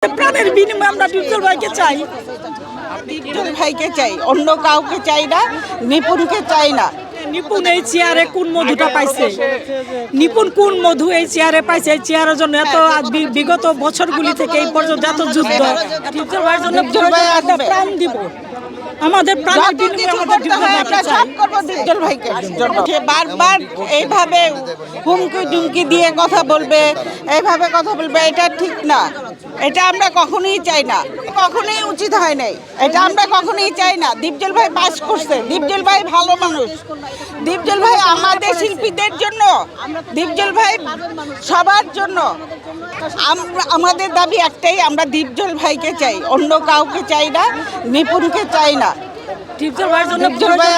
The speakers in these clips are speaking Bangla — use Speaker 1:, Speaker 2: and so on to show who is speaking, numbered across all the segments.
Speaker 1: প্রাণের বিনিময়ে আমরা ডিপজল ভাইকে চাই।
Speaker 2: ডিপজল ভাইকে চাই, অন্য কাউকে চাই না, নিপুণকে চাই না।
Speaker 1: নিপুণ এই চেয়ারে কোন মধুটা পাইছে? নিপুণ কোন মধু এই চেয়ারে পাইছে? এই চেয়ারের জন্য এত বিগত বছরগুলি থেকে এই পর্যন্ত এত যুদ্ধ। ডিপজল ভাইয়ের জন্য আমরা প্রাণ দিব। আমাদের প্রাণের বিনিময়ে আমাদের ডিপজল ভাইকে চাই।
Speaker 2: ডিপজল ভাইকে জন্য সে বারবার এইভাবে হুমকি ডুমকি দিয়ে কথা বলবে, এইভাবে কথা বলবে, এটা ঠিক না। এটা আমরা কখনোই চাই না, কখনোই উচিত হয় নাই। এটা আমরা কখনোই চাই না। ডিপজল ভাই পাস করছে, ডিপজল ভাই ভালো মানুষ, ডিপজল ভাই আমাদের শিল্পীদের জন্য, ডিপজল ভাই সবার জন্য। আমাদের দাবি একটাই, আমরা ডিপজল ভাইকে চাই, অন্য কাউকে চাই না, নিপুণকে চাই না।
Speaker 1: ডিপজল ভাইয়ের জন্য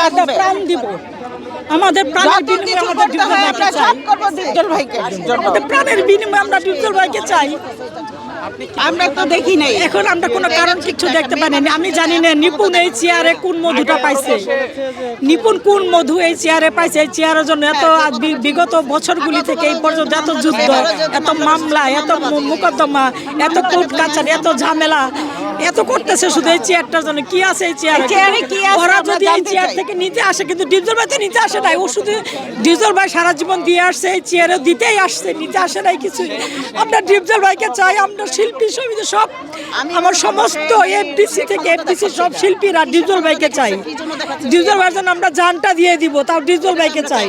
Speaker 1: আমরা প্রাণ দিব। আমাদের প্রাণের বিনিময়ে আমাদের ডিপজল ভাইকে চাই।
Speaker 2: ডিপজল ভাইকে জন্য
Speaker 1: আমাদের প্রাণের বিনিময়ে আমরা ডিপজল ভাইকে চাই।
Speaker 2: আমরা তো দেখি নাই,
Speaker 1: এখন আমরা কোনো কারণ কিছু দেখতে পাই না। আমি জানি না নিপুণ এই চেয়ারে কোন মধুটা পাইছে। নিপুণ কোন মধু এই চেয়ারে পাইছে? এই চেয়ারের জন্য এত বিগত বছরগুলি থেকে এই পর্যন্ত এত যুদ্ধ, এত মামলা, এত মোকদ্দমা, এত কোর্ট কাছারি, এত ঝামেলা, এত করতেছে শুধু এই চেয়ারটার জন্য। কি আছে এই চেয়ারে?
Speaker 2: কি আছে?
Speaker 1: ওরা যদি এই চেয়ার থেকে নিতে আসে, কিন্তু ডিপজল ভাই তো নিতে আসে নাই। ও শুধু ডিপজল ভাই সারা জীবন দিয়ে আসছে, এই চেয়ারে দিতেই আসছে, নিতে আসে নাই কিছু। আমরা ডিপজল ভাইকে চাই। আমরা শিল্পী সমিতি সব, আমার সমস্ত এফডিসি থেকে এফডিসি সব শিল্পীরা ডিপজল ভাইকে চাই। ডিপজল ভাইয়ের জন্য আমরা জানটা দিয়ে দিব, তাও ডিপজল ভাইকে চাই।